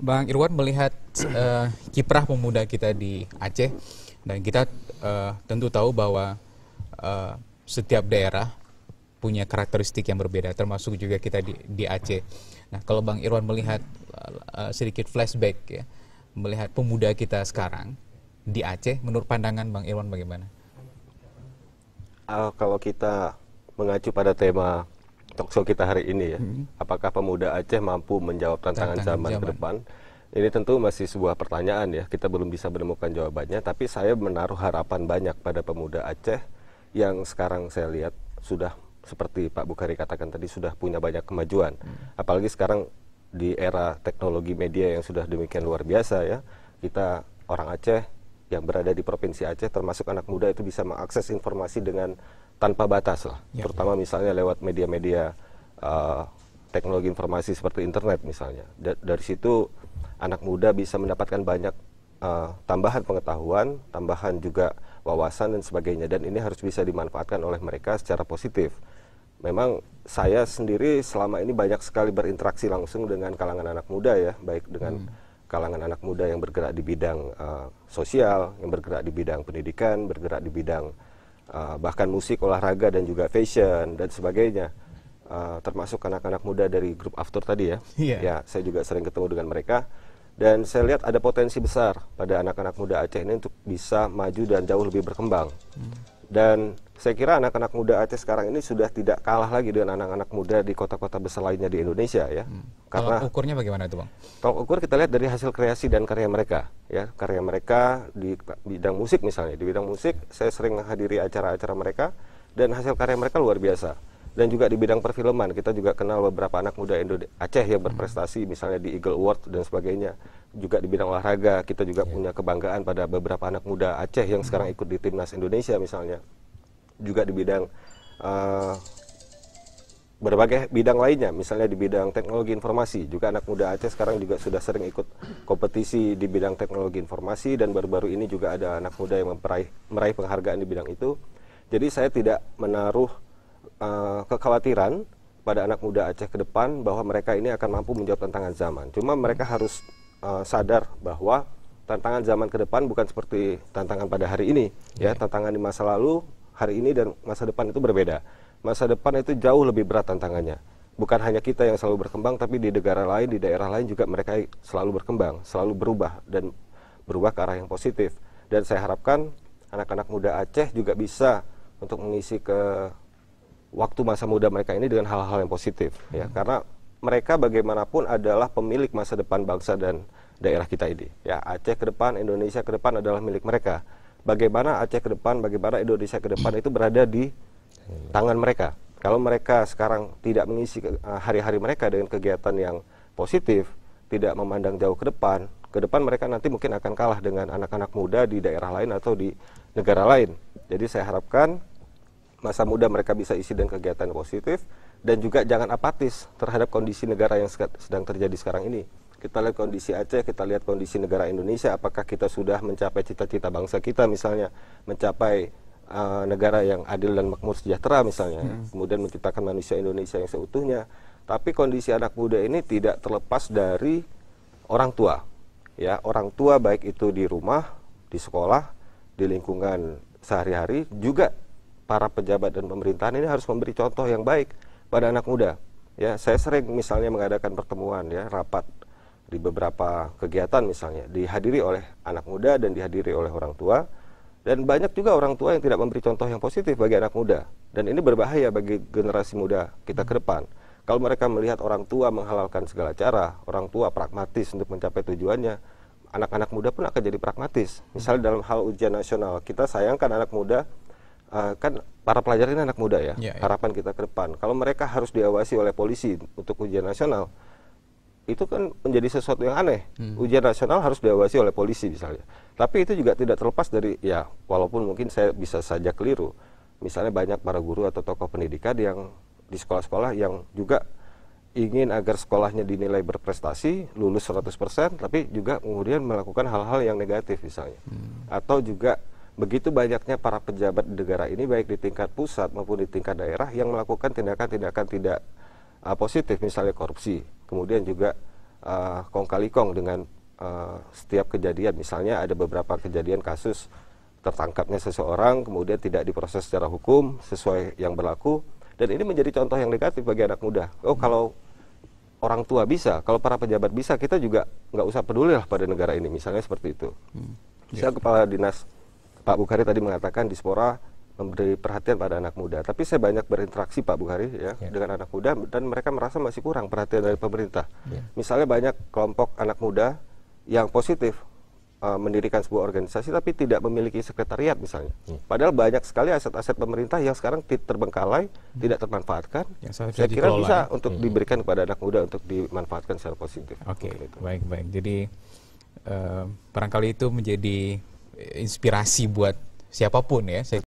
Bang Irwan melihat kiprah pemuda kita di Aceh, dan kita tentu tahu bahwa setiap daerah punya karakteristik yang berbeda, termasuk juga kita di Aceh. Nah, kalau Bang Irwan melihat sedikit flashback ya, melihat pemuda kita sekarang di Aceh, menurut pandangan Bang Irwan bagaimana? Kalau kita mengacu pada tema talkshow kita hari ini ya, apakah pemuda Aceh mampu menjawab tantangan Tantangan zaman ke zaman. depan? Ini tentu masih sebuah pertanyaan ya, kita belum bisa menemukan jawabannya, tapi saya menaruh harapan banyak pada pemuda Aceh yang sekarang saya lihat sudah seperti Pak Bukhari katakan tadi, sudah punya banyak kemajuan. Apalagi sekarang di era teknologi media yang sudah demikian luar biasa ya, kita orang Aceh yang berada di Provinsi Aceh termasuk anak muda itu bisa mengakses informasi dengan tanpa batas lah, Ya. terutama misalnya lewat media-media teknologi informasi seperti internet misalnya. Dari situ anak muda bisa mendapatkan banyak tambahan pengetahuan, tambahan juga wawasan dan sebagainya, dan ini harus bisa dimanfaatkan oleh mereka secara positif. Memang saya sendiri selama ini banyak sekali berinteraksi langsung dengan kalangan anak muda ya, baik dengan kalangan anak muda yang bergerak di bidang sosial, yang bergerak di bidang pendidikan, bergerak di bidang bahkan musik, olahraga, dan juga fashion dan sebagainya. Termasuk anak-anak muda dari grup Aftur tadi ya. Iya. Ya, saya juga sering ketemu dengan mereka. Dan saya lihat ada potensi besar pada anak-anak muda Aceh ini untuk bisa maju dan jauh lebih berkembang. Dan saya kira anak-anak muda Aceh sekarang ini sudah tidak kalah lagi dengan anak-anak muda di kota-kota besar lainnya di Indonesia ya. Kalau Karena ukurnya bagaimana itu Bang? tolak ukur kita lihat dari hasil kreasi dan karya mereka ya. Karya mereka di bidang musik misalnya. Di bidang musik saya sering menghadiri acara-acara mereka dan hasil karya mereka luar biasa. Dan juga di bidang perfilman, kita juga kenal beberapa anak muda Aceh yang berprestasi misalnya di Eagle Award dan sebagainya. Juga di bidang olahraga, kita juga punya kebanggaan pada beberapa anak muda Aceh yang sekarang ikut di Timnas Indonesia misalnya. Juga di bidang berbagai bidang lainnya, misalnya di bidang teknologi informasi. Juga anak muda Aceh sekarang juga sudah sering ikut kompetisi di bidang teknologi informasi, dan baru-baru ini juga ada anak muda yang meraih penghargaan di bidang itu. Jadi saya tidak menaruh kekhawatiran pada anak muda Aceh ke depan bahwa mereka ini akan mampu menjawab tantangan zaman. Cuma mereka harus sadar bahwa tantangan zaman ke depan bukan seperti tantangan pada hari ini. Ya, tantangan di masa lalu, hari ini, dan masa depan itu berbeda. Masa depan itu jauh lebih berat tantangannya. Bukan hanya kita yang selalu berkembang, tapi di negara lain, di daerah lain juga mereka selalu berkembang, selalu berubah, dan berubah ke arah yang positif. Dan saya harapkan anak-anak muda Aceh juga bisa untuk mengisi ke waktu masa muda mereka ini dengan hal-hal yang positif ya, karena mereka bagaimanapun adalah pemilik masa depan bangsa dan daerah kita ini ya. Aceh ke depan, Indonesia ke depan adalah milik mereka. Bagaimana Aceh ke depan, bagaimana Indonesia ke depan itu berada di tangan mereka. Kalau mereka sekarang tidak mengisi hari-hari mereka dengan kegiatan yang positif, tidak memandang jauh ke depan mereka nanti mungkin akan kalah dengan anak-anak muda di daerah lain atau di negara lain. Jadi saya harapkan masa muda mereka bisa isi dengan kegiatan positif, dan juga jangan apatis terhadap kondisi negara yang sedang terjadi sekarang ini. Kita lihat kondisi Aceh, kita lihat kondisi negara Indonesia, apakah kita sudah mencapai cita-cita bangsa kita misalnya, mencapai negara yang adil dan makmur sejahtera misalnya, kemudian menciptakan manusia Indonesia yang seutuhnya. Tapi kondisi anak muda ini tidak terlepas dari orang tua. Ya, orang tua baik itu di rumah, di sekolah, di lingkungan sehari-hari, juga para pejabat dan pemerintahan ini harus memberi contoh yang baik pada anak muda. Ya, saya sering misalnya mengadakan pertemuan ya, rapat di beberapa kegiatan misalnya dihadiri oleh anak muda dan dihadiri oleh orang tua, dan banyak juga orang tua yang tidak memberi contoh yang positif bagi anak muda, dan ini berbahaya bagi generasi muda kita ke depan. Kalau mereka melihat orang tua menghalalkan segala cara, orang tua pragmatis untuk mencapai tujuannya, anak-anak muda pun akan jadi pragmatis. Misalnya dalam hal ujian nasional, kita sayangkan anak muda, kan para pelajar ini anak muda ya, harapan kita ke depan. Kalau mereka harus diawasi oleh polisi untuk ujian nasional, itu kan menjadi sesuatu yang aneh. Ujian nasional harus diawasi oleh polisi misalnya. Tapi itu juga tidak terlepas dari, ya walaupun mungkin saya bisa saja keliru, misalnya banyak para guru atau tokoh pendidikan yang di sekolah-sekolah yang juga ingin agar sekolahnya dinilai berprestasi, lulus 100%, tapi juga kemudian melakukan hal-hal yang negatif misalnya. Atau juga begitu banyaknya para pejabat di negara ini, baik di tingkat pusat maupun di tingkat daerah, yang melakukan tindakan-tindakan tidak positif, misalnya korupsi, kemudian juga kong kali kong dengan setiap kejadian. Misalnya ada beberapa kejadian kasus tertangkapnya seseorang, kemudian tidak diproses secara hukum sesuai yang berlaku, dan ini menjadi contoh yang negatif bagi anak muda. Oh, kalau orang tua bisa, kalau para pejabat bisa, kita juga nggak usah peduli lah pada negara ini, misalnya seperti itu. Misalnya Kepala Dinas Pak Bukhari tadi mengatakan Dispora memberi perhatian pada anak muda, tapi saya banyak berinteraksi Pak Bukhari dengan anak muda, dan mereka merasa masih kurang perhatian dari pemerintah. Misalnya banyak kelompok anak muda yang positif mendirikan sebuah organisasi tapi tidak memiliki sekretariat misalnya. Padahal banyak sekali aset-aset pemerintah yang sekarang terbengkalai, tidak termanfaatkan. Saya kira bisa untuk diberikan kepada anak muda untuk dimanfaatkan secara positif. Oke, baik. Jadi barangkali itu menjadi inspirasi buat siapapun ya.